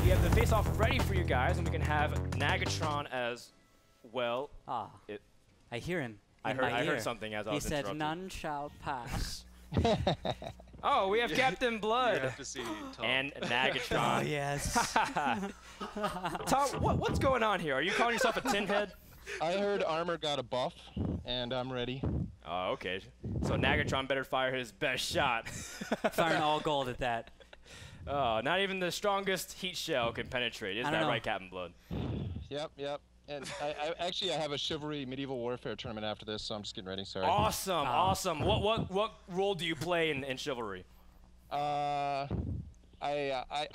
we have the face-off ready for you guys, and we can have Nagatron as well. Ah, I hear him. I heard something as I was interrupted. He said, "None shall pass." Oh, we have Captain Blood. You have to see Tom. And Nagatron. Oh, yes. Tom, what's going on here? Are you calling yourself a tin head? I heard Armor got a buff, and I'm ready. Oh, okay. So Nagatron better fire his best shot. Firing all gold at that. Oh, not even the strongest heat shell can penetrate. Isn't that right, Captain Blood? Yep, yep. And I have a Chivalry Medieval Warfare tournament after this, so I'm just getting ready. Sorry. Awesome, awesome. What role do you play in Chivalry? I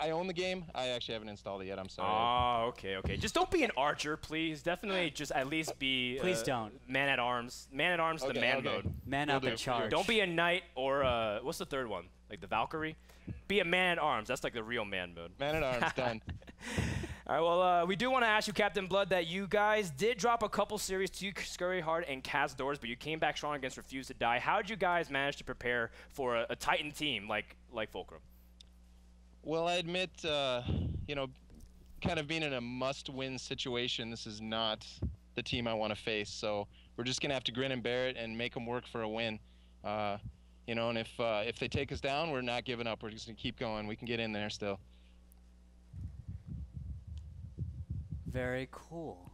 own the game. I actually haven't installed it yet. I'm sorry. Oh, okay, okay. Just don't be an archer, please. Definitely, just at least be. Please don't. Man at arms. Man at arms. Okay, the man mode. Man up and charge. Don't be a knight or what's the third one? Like the Valkyrie. Be a man at arms. That's like the real man mode. Man at arms. Done. All right, well, we do want to ask you, Captain Blood, that you guys did drop a couple series to Scurry Hard and Cast Doors, but you came back strong against Refuse to Die. How did you guys manage to prepare for a Titan team like Fulcrum? Well, I admit, you know, kind of being in a must-win situation, this is not the team I want to face. So we're just going to have to grin and bear it and make them work for a win. You know, and if they take us down, we're not giving up. We're just going to keep going. We can get in there still. Very cool.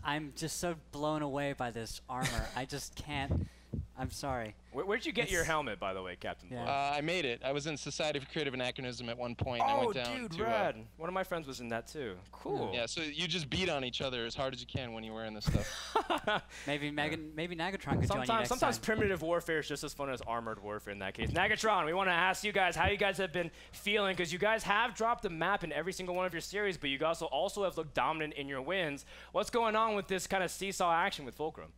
I'm just so blown away by this armor. I just can't. I'm sorry. Where'd you get your helmet, by the way, Captain Blood? I made it. I was in Society for Creative Anachronism at one point. And I went down dude, to, rad. One of my friends was in that too. Cool. Yeah, so you just beat on each other as hard as you can when you're wearing this stuff. maybe Nagatron could join you next time. Sometimes primitive warfare is just as fun as armored warfare in that case. Nagatron, we want to ask you guys how you guys have been feeling, because you guys have dropped the map in every single one of your series, but you guys also have looked dominant in your wins. What's going on with this kind of seesaw action with Fulcrum?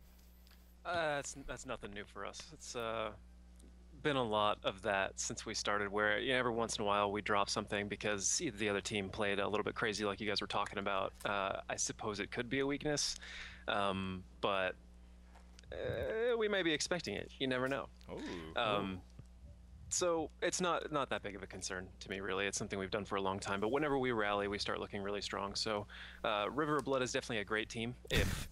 That's nothing new for us. It's been a lot of that since we started, where every once in a while we drop something because either the other team played a little bit crazy like you guys were talking about. I suppose it could be a weakness, but we may be expecting it. You never know. So it's not that big of a concern to me, really. It's something we've done for a long time, but whenever we rally, we start looking really strong. So River of Blood is definitely a great team. If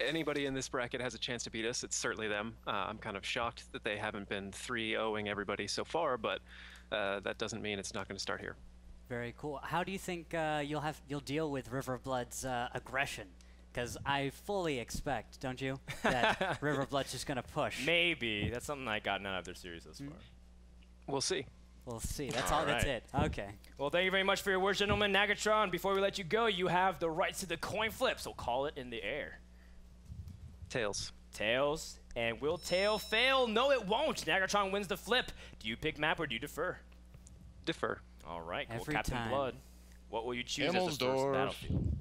anybody in this bracket has a chance to beat us, it's certainly them. I'm kind of shocked that they haven't been 3-0ing everybody so far, but that doesn't mean it's not going to start here. Very cool. How do you think you'll deal with River of Blood's aggression? Because I fully expect, don't you, that River of Blood's just going to push. Maybe. That's something I got out of their series this far. We'll see. We'll see. That's all. That's it. Okay. Well, thank you very much for your words, gentlemen. Nagatron, before we let you go, you have the rights to the coin flip, so call it in the air. Tails. Tails. And will tail fail? No, it won't. Nagatron wins the flip. Do you pick map or do you defer? Defer. All right. Cool. Every Captain time. Blood, what will you choose as the first battlefield?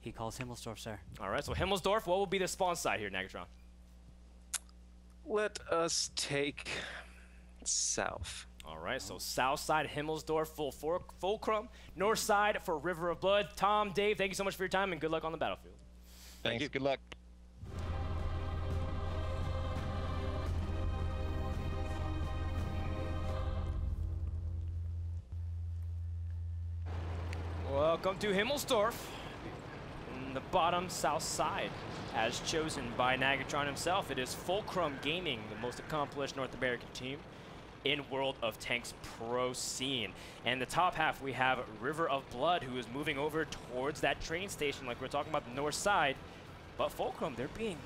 He calls Himmelsdorf, sir. All right. So Himmelsdorf, what will be the spawn side here, Nagatron? Let us take south. All right. So south side, Himmelsdorf, Fulcrum. North side for River of Blood. Tom, Dave, thank you so much for your time and good luck on the battlefield. Thanks. Good luck. Welcome to Himmelsdorf, in the bottom south side. As chosen by Nagatron himself, it is Fulcrum Gaming, the most accomplished North American team in World of Tanks pro scene. And the top half, we have River of Blood, who is moving over towards that train station like we're talking about the north side. But Fulcrum, they're being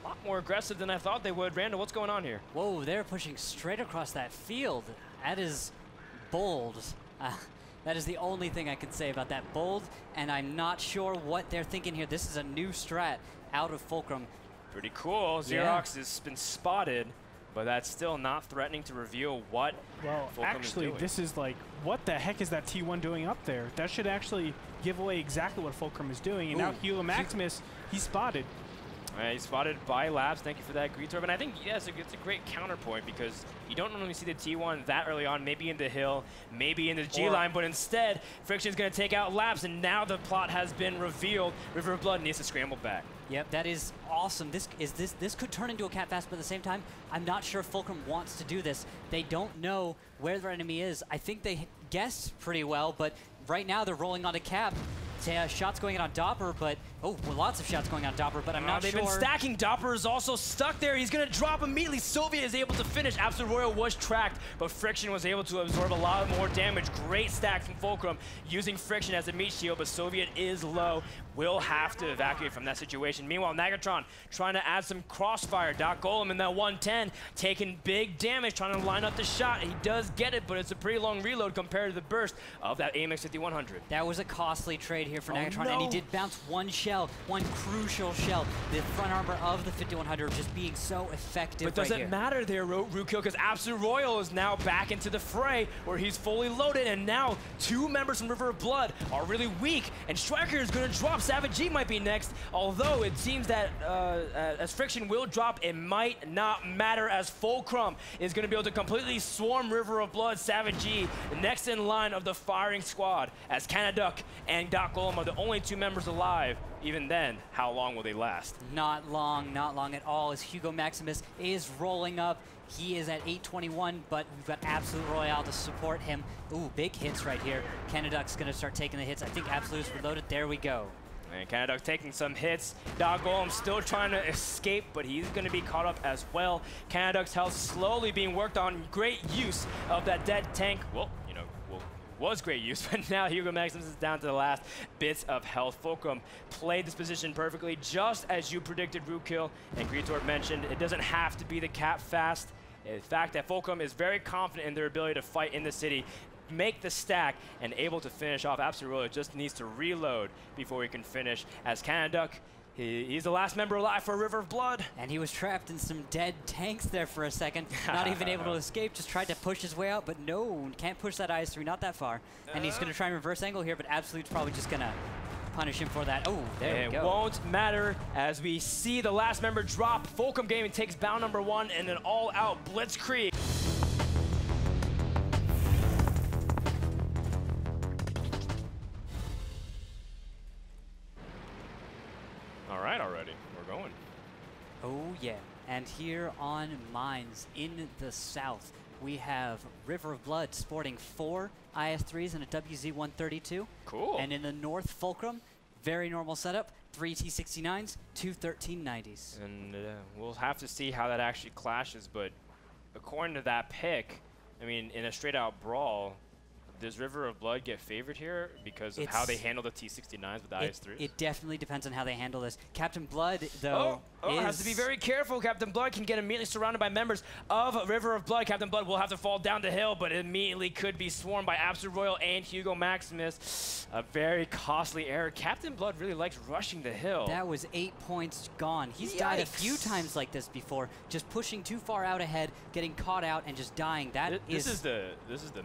a lot more aggressive than I thought they would. Randall, what's going on here? Whoa, they're pushing straight across that field. That is bold. That is the only thing I can say about that. Bold, and I'm not sure what they're thinking here. This is a new strat out of Fulcrum. Pretty cool. Xerox has been spotted, but that's still not threatening to reveal what Fulcrum actually, is doing. this is like, what the heck is that T1 doing up there? That should actually give away exactly what Fulcrum is doing. And now Hilo Maximus, he's spotted. He's spotted by Labs. Thank you for that, Greetorb. And I think, yes, it's a great counterpoint because you don't normally see the T1 that early on, maybe in the hill, maybe in the G-line, but instead, Friction's going to take out Labs, and now the plot has been revealed. River of Blood needs to scramble back. Yep, that is awesome. This could turn into a catfast, but at the same time, I'm not sure Fulcrum wants to do this. They don't know where their enemy is. I think they guessed pretty well, but right now they're rolling onto Cap. Shots going in on Doppler, but lots of shots going on Doppler, but I'm not they've sure. Been stacking. Doppler is also stuck there. He's gonna drop immediately. Soviet is able to finish. Absolute Royal was tracked, but Friction was able to absorb a lot more damage. Great stack from Fulcrum using Friction as a meat shield, but Soviet is low. Will have to evacuate from that situation. Meanwhile, Nagatron trying to add some crossfire. Doc Golem in that 110, taking big damage, trying to line up the shot. He does get it, but it's a pretty long reload compared to the burst of that AMX 5100. That was a costly trade here for Nagatron, and he did bounce one shell, one crucial shell. The front armor of the 5100 just being so effective. But does it matter there, Rookil, because Absolute Royal is now back into the fray where he's fully loaded, and now 2 members from River of Blood are really weak, and Striker is going to drop. Savage G might be next, although it seems that as Friction will drop, it might not matter, as Fulcrum is going to be able to completely swarm River of Blood. Savage G next in line of the firing squad, as Canaduck and Doc Golem are the only 2 members alive. Even then, how long will they last? Not long at all, as Hugo Maximus is rolling up. He is at 821, but we've got Absolute Royale to support him. Ooh, big hits right here. Canaduck's going to start taking the hits. I think Absolute's reloaded. There we go. And Canaduck taking some hits. Doc Golem still trying to escape, but he's going to be caught up as well. Canaduck's health slowly being worked on. Great use of that dead tank. Well, was great use, but now Hugo Maximus is down to the last bits of health. Fulcrum played this position perfectly, just as you predicted, Rookil and Greetor mentioned. It doesn't have to be the cap fast. In fact, that Fulcrum is very confident in their ability to fight in the city, make the stack, and able to finish off. Absolute Royal just needs to reload before he can finish, as Canaduck, he's the last member alive for River of Blood. And he was trapped in some dead tanks there for a second. Not even able to escape, just tried to push his way out, but no, can't push that IS-3, not that far. And he's going to try and reverse angle here, but Absolute's probably just going to punish him for that. Oh, there we go. It won't matter, as we see the last member drop. Fulcrum Gaming takes bound number 1 in an all-out blitzkrieg. All right, already. We're going. Oh, yeah. And here on Mines in the south, we have River of Blood sporting 4 IS-3s and a WZ-132. Cool. And in the north, Fulcrum, very normal setup, 3 T-69s, 2 1390s. And we'll have to see how that actually clashes, but according to that pick, I mean, in a straight-out brawl, does River of Blood get favored here because of how they handle the T-69s with the IS-3s? It definitely depends on how they handle this. Captain Blood, though, has to be very careful. Captain Blood can get immediately surrounded by members of River of Blood. Captain Blood will have to fall down the hill, but immediately could be swarmed by Absolute Royal and Hugo Maximus. A very costly error. Captain Blood really likes rushing the hill. That was 8 points gone. He's died a few times like this before, just pushing too far out ahead, getting caught out, and just dying. This is the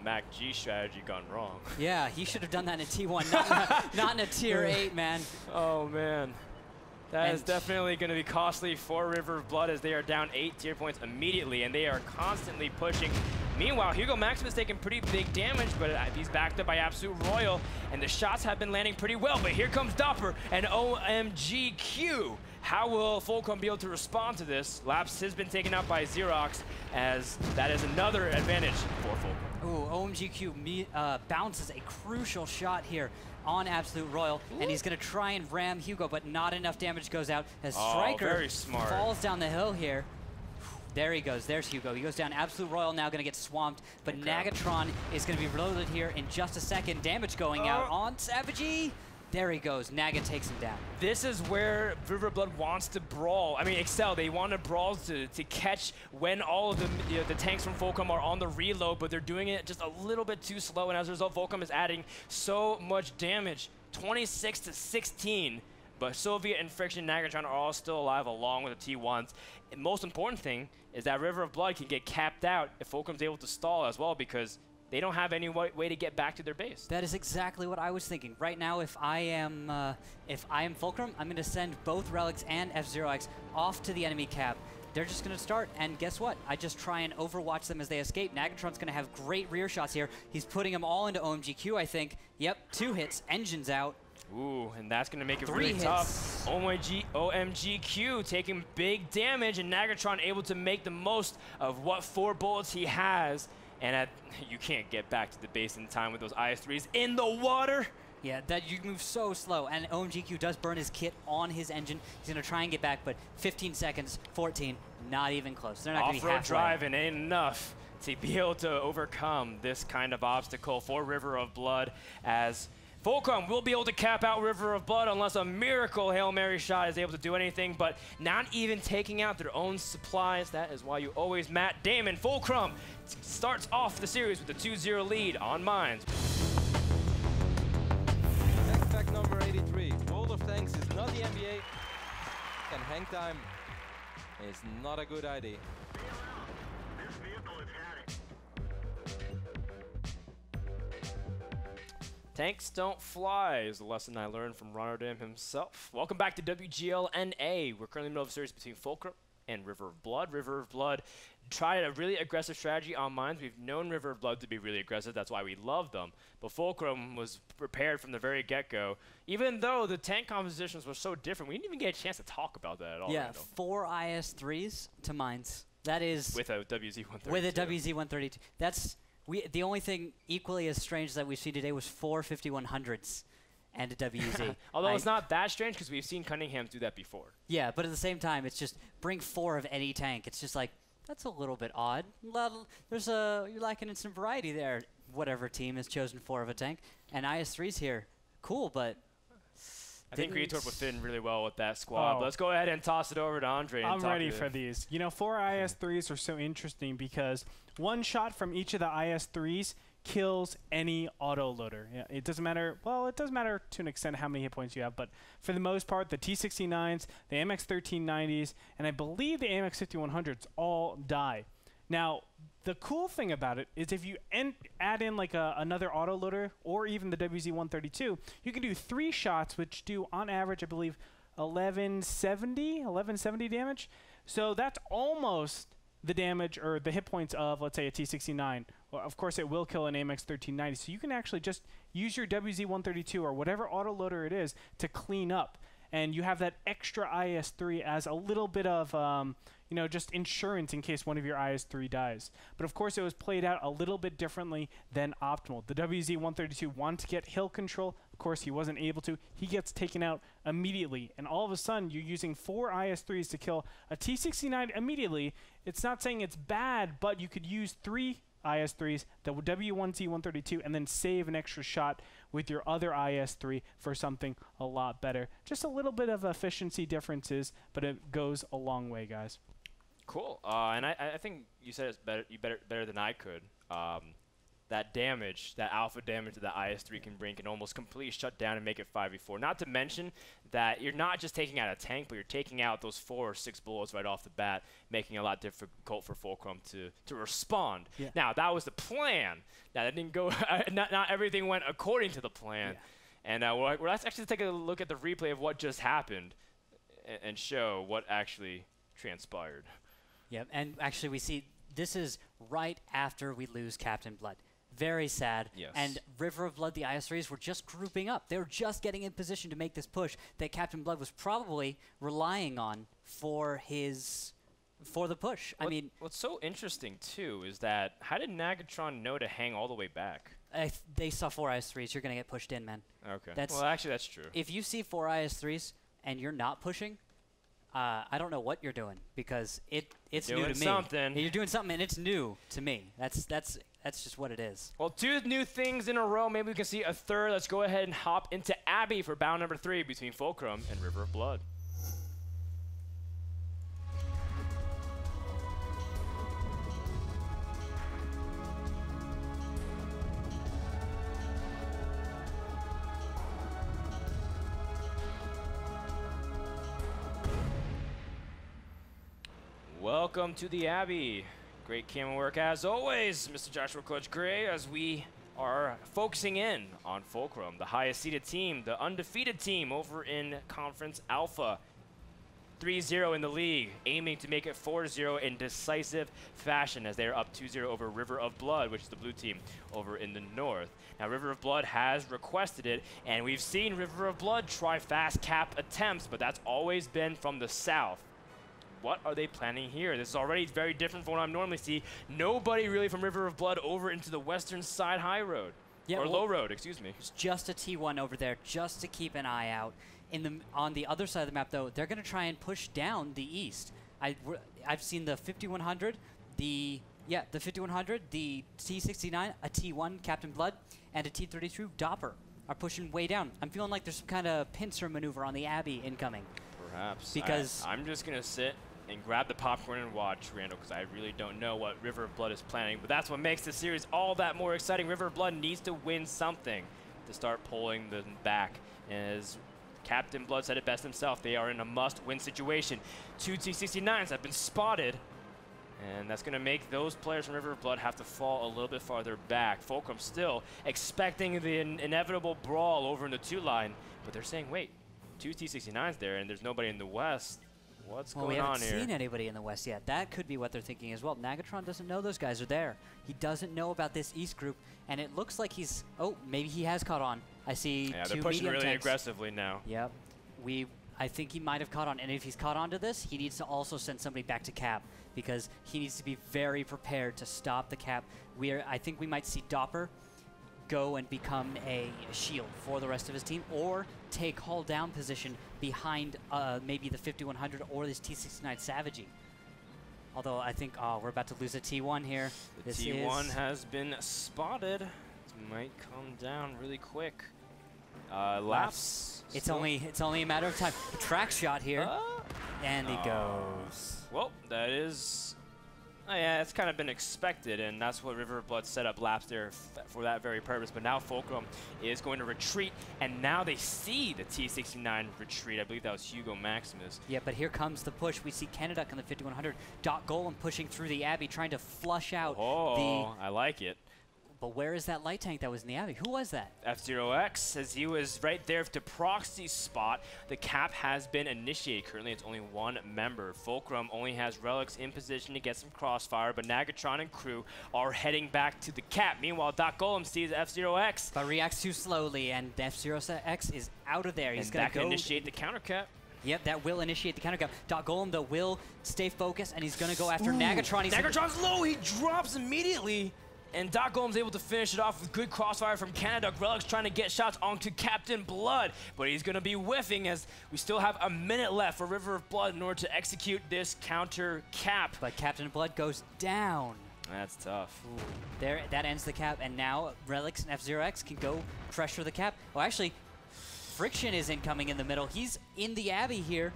Mac G strategy gone wrong. Yeah, he should have done that in a T1, not in a Tier 8, man. Oh, man. That is definitely going to be costly for River of Blood, as they are down 8 tier points immediately, and they are constantly pushing. Meanwhile, Hugo Maximus taking pretty big damage, but he's backed up by Absolute Royal, and the shots have been landing pretty well. But here comes Doppler and OMGQ. How will Fulcrum be able to respond to this? Laps has been taken out by Xerox, as that is another advantage for Fulcrum. Ooh, OMGQ bounces a crucial shot here on Absolute Royal, and he's going to try and ram Hugo, but not enough damage goes out as Striker falls down the hill here. There he goes. There's Hugo. He goes down. Absolute Royal now going to get swamped, but Nagatron is going to be reloaded here in just a second. Damage going out on Savage. There he goes. Naga takes him down. This is where River Blood wants to brawl. I mean, Excel, they want to brawl to catch when all of the tanks from Fulcrum are on the reload, but they're doing it just a little bit too slow, and as a result, Fulcrum is adding so much damage. 26 to 16, but Soviet and Friction and Nagatron are all still alive along with the T1s. And most important thing is that River of Blood can get capped out if Fulcrum's able to stall as well, because they don't have any way to get back to their base. That is exactly what I was thinking. Right now, if I am Fulcrum, I'm going to send both Relics and F-Zero-X off to the enemy cap. They're just going to start, and guess what? I just try and overwatch them as they escape. Nagatron's going to have great rear shots here. He's putting them all into OMGQ, I think. Yep, 2 hits, engines out. Ooh, and that's going to make it really tough. OMGQ taking big damage, and Nagatron able to make the most of what 4 bullets he has. And you can't get back to the base in time with those IS-3s in the water. Yeah, that you move so slow, and OMGQ does burn his kit on his engine. He's going to try and get back, but 15 seconds, 14, not even close. They're not going to be halfway. Off-road driving ain't enough to be able to overcome this kind of obstacle for River of Blood, as Fulcrum will be able to cap out River of Blood unless a miracle Hail Mary shot is able to do anything, but not even taking out their own supplies. That is why you always Matt Damon. Fulcrum starts off the series with a 2-0 lead on mines. Tank fact number 83. World of Tanks is not the NBA, and hang time is not a good idea. Tanks don't fly is the lesson I learned from Rotterdam himself. Welcome back to WGLNA. We're currently in the middle of a series between Fulcrum and River of Blood. River of Blood tried a really aggressive strategy on mines. We've known River of Blood to be really aggressive. That's why we love them. But Fulcrum was prepared from the very get-go. Even though the tank compositions were so different, we didn't even get a chance to talk about that at all. Yeah, Randall. 4 IS-3s to mines. That is... With a WZ-132. With a WZ-132. That's... the only thing equally as strange that we've seen today was 4 5100s and a WZ. Although it's not that strange because we've seen Cunningham do that before. Yeah, but at the same time, it's just bring 4 of any tank. It's just like, that's a little bit odd. You're lacking in some variety there. Whatever team has chosen 4 of a tank. And IS-3's here. Cool, but... I think Greatorp would fit in really well with that squad. Oh. Let's go ahead and toss it over to Andre. I'm ready for these. You know, 4 IS-3s are so interesting because one shot from each of the IS-3s kills any autoloader. Yeah, it doesn't matter. Well, it does matter to an extent how many hit points you have, but for the most part, the T-69s, the AMX-1390s, and I believe the AMX-5100s all die. Now, the cool thing about it is if you add in like another autoloader or even the WZ-132, you can do 3 shots, which do on average, I believe, 1170 damage. So that's almost the damage or the hit points of, let's say, a T-69. Well, of course, it will kill an AMX-1390. So you can actually just use your WZ-132 or whatever autoloader it is to clean up. And you have that extra IS-3 as a little bit of, you know, just insurance in case one of your IS-3 dies. But of course, it was played out a little bit differently than optimal. The WZ-132 wanted to get hill control. Of course, he wasn't able to. He gets taken out immediately. And all of a sudden, you're using 4 IS-3s to kill a T-69 immediately. It's not saying it's bad, but you could use 3 IS-3s, the W1Z-132, and then save an extra shot with your other IS-3 for something a lot better. Just a little bit of efficiency differences, but it goes a long way, guys. Cool. And I think you said it's better than I could. That damage, that alpha damage that the IS-3 can bring can almost completely shut down and make it 5v4. Not to mention that you're not just taking out a tank, but you're taking out those 4 or 6 bullets right off the bat, making it a lot difficult for Fulcrum to respond. Yeah. Now, that was the plan. Now, that didn't go, not everything went according to the plan. Yeah. And let's actually take a look at the replay of what just happened and show what actually transpired. Yep, and actually we see this is right after we lose Captain Blood. Very sad. Yes. And River of Blood, the IS-3s, were just grouping up. They were just getting in position to make this push that Captain Blood was probably relying on for the push. I mean, what's so interesting too is that how did Nagatron know to hang all the way back? They saw 4 IS-3s. You're gonna get pushed in, man. Okay. Well, actually, that's true. If you see 4 IS-3s and you're not pushing, I don't know what you're doing because it's new to me. You're doing something, and it's new to me. That's just what it is. Well, 2 new things in a row. Maybe we can see a third. Let's go ahead and hop into Abbey for bout number 3 between Fulcrum and River of Blood. Welcome to the Abbey. Great camera work as always, Mr. Joshua Clutch Gray, as we are focusing in on Fulcrum, the highest seeded team, the undefeated team over in Conference Alpha. 3-0 in the league, aiming to make it 4-0 in decisive fashion as they are up 2-0 over River of Blood, which is the blue team over in the north. Now, River of Blood has requested it, and we've seen River of Blood try fast cap attempts, but that's always been from the south. what are they planning here? This is already very different from what I normally see. Nobody really from River of Blood over into the western side high road. Yeah, or low road, excuse me. It's just a T1 over there, just to keep an eye out. On the other side of the map, though, they're going to try and push down the east. I've seen the 5100, the 5100, the T69, a T1 Captain Blood, and a T32 Doppler are pushing way down. I'm feeling like there's some kind of pincer maneuver on the Abbey incoming. Perhaps. Because I'm just going to sit and grab the popcorn and watch, Randall, because I really don't know what River of Blood is planning. But that's what makes the series all that more exciting. River of Blood needs to win something to start pulling them back. And as Captain Blood said it best himself, they are in a must-win situation. 2 T69s have been spotted, and that's going to make those players from River of Blood have to fall a little bit farther back. Fulcrum still expecting the inevitable brawl over in the 2 line, but they're saying, wait, 2 T69s there, and there's nobody in the west. What's going on here? We haven't seen anybody in the west yet. That could be what they're thinking as well. Nagatron doesn't know those guys are there. He doesn't know about this east group, and it looks like he's, oh, maybe he has caught on. I see 2 medium tanks. Yeah, they're pushing really aggressively now. Yep. I think he might have caught on, and if he's caught on to this, he needs to also send somebody back to cap, because he needs to be very prepared to stop the cap. I think we might see Doppler go and become a shield for the rest of his team, or take hull down position behind maybe the 5100 or this T69 Savagey. Although I think, we're about to lose a T1 here. The T1 has been spotted. It might come down really quick. Laps. It's only a matter of time. Track shot here, and he goes. Well, that is, yeah, it's kind of been expected, and that's what River of Blood set up laps there for that very purpose. But now Fulcrum is going to retreat, and now they see the T69 retreat. I believe that was Hugo Maximus. Yeah, but here comes the push. We see Canada on the 5100. Dot Golem pushing through the Abbey, trying to flush out I like it. But where is that light tank that was in the Abbey? Who was that? F0X, as he was right there to proxy spot. The cap has been initiated. Currently, it's only 1 member. Fulcrum only has relics in position to get some crossfire, but Nagatron and crew are heading back to the cap. Meanwhile, Doc Golem sees F0X. But reacts too slowly, and F0X is out of there. He's going to go initiate the counter cap. Yep, that will initiate the counter cap. Dot Golem, though, will stay focused, and he's going to go after Nagatron. Nagatron's low. He drops immediately. And Doc Golem's able to finish it off with good crossfire from Canada. Relics trying to get shots onto Captain Blood, but he's going to be whiffing as we still have a minute left for River of Blood in order to execute this counter cap. But Captain Blood goes down. That's tough. Ooh. There, that ends the cap, and now Relics and F0X can go pressure the cap. Well, actually, Friction is incoming in the middle. He's in the Abbey here.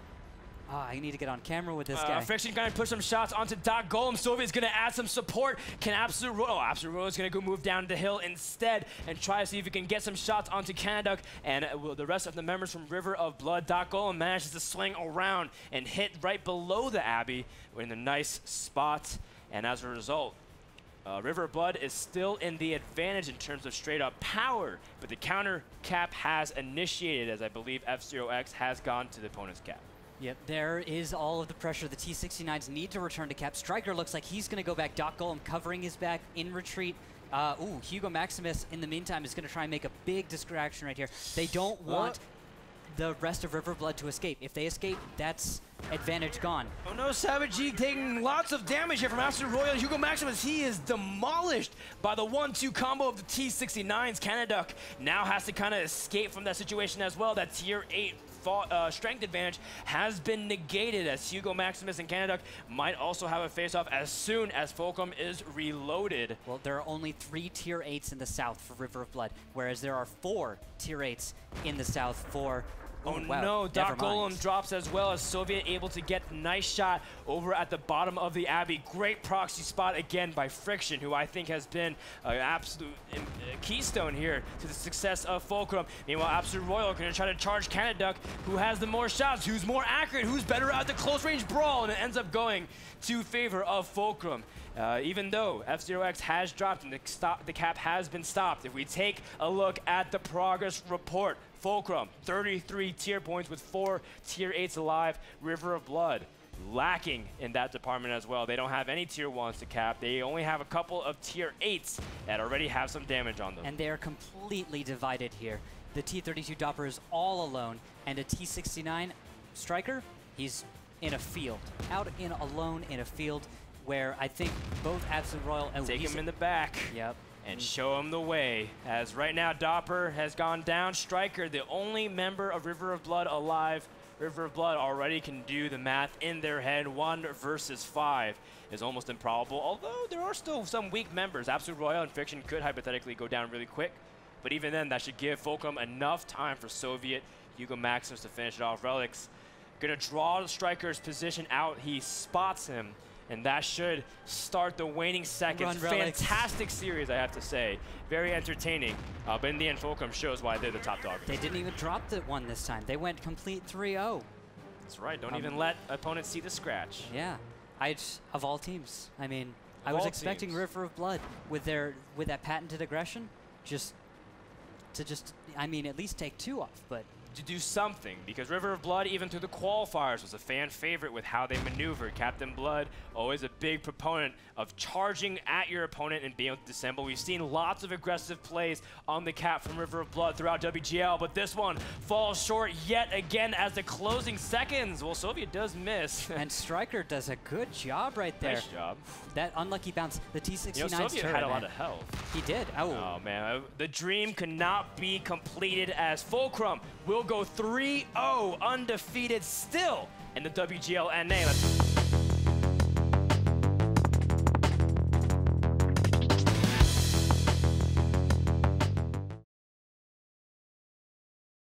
I need to get on camera with this guy. Friction going to push some shots onto Doc Golem. Soviet's going to add some support. Can Absolute Royal? Absolute Royal is going to go move down the hill instead and try to see if he can get some shots onto Canada. And the rest of the members from River of Blood, Doc Golem manages to swing around and hit right below the Abbey. We're in a nice spot. And as a result, River of Blood is still in the advantage in terms of straight up power. But the counter cap has initiated, as I believe F0X has gone to the opponent's cap. Yep, there is all of the pressure. The T69s need to return to cap. Striker looks like he's going to go back. Doc Golem covering his back in retreat. Hugo Maximus, in the meantime, is going to try and make a big distraction right here. They don't want the rest of River Blood to escape. If they escape, that's advantage gone. Oh no, Savage G taking lots of damage here from Absolute Royal. Hugo Maximus, he is demolished by the 1-2 combo of the T69s. Canada now has to kind of escape from that situation as well. That tier 8 strength advantage has been negated, as Hugo Maximus and Canada might also have a face-off as soon as Fulcrum is reloaded. Well, there are only 3 tier 8s in the south for River of Blood, whereas there are 4 tier 8s in the south for... Oh no, Doc Golem drops as well, as Soviet able to get a nice shot over at the bottom of the Abbey. Great proxy spot again by Friction, who I think has been an absolute keystone here to the success of Fulcrum. Meanwhile, Absolute Royal going to try to charge Canada, who has the more shots, who's more accurate, who's better at the close range brawl, and it ends up going to favor of Fulcrum. Even though F0X has dropped and the cap has been stopped, if we take a look at the progress report, Fulcrum, 33 tier points with 4 tier 8s alive. River of Blood, lacking in that department as well. They don't have any tier 1s to cap. They only have a couple of tier 8s that already have some damage on them. And they are completely divided here. The T32 Doppler is all alone, and a T69 Striker, he's in a field, out in alone in a field where I think both Absolute Royal and Take him in the back. Yep. And show him the way. As right now, Doppler has gone down. Striker, the only member of River of Blood alive. River of Blood already can do the math in their head. 1 versus 5 is almost improbable, although there are still some weak members. Absolute Royal and Fiction could hypothetically go down really quick, but even then, that should give Fulcrum enough time for Soviet Hugo Maximus to finish it off. Relics gonna draw the Striker's position out. He spots him, and that should start the waning seconds. Fantastic series, I have to say. Very entertaining. But in the end, Fulcrum shows why they're the top dog. They didn't even drop the one this time. They went complete 3-0. That's right. Don't even let opponents see the scratch. Yeah. Of all teams. I mean, I was expecting teams. River of Blood with that patented aggression I mean, at least take 2 off, but to do something, because River of Blood, even through the qualifiers, was a fan favorite with how they maneuvered. Captain Blood, always a big proponent of charging at your opponent and being able to dissemble. We've seen lots of aggressive plays on the cap from River of Blood throughout WGL, but this one falls short yet again as the closing seconds. Well, Soviet does miss. And Striker does a good job right there. Nice job. That unlucky bounce, the T-69's you know, Soviet turret, had a lot of health. He did. Oh, man. The dream could not be completed as Fulcrum will go 3-0 undefeated still in the WGLNA.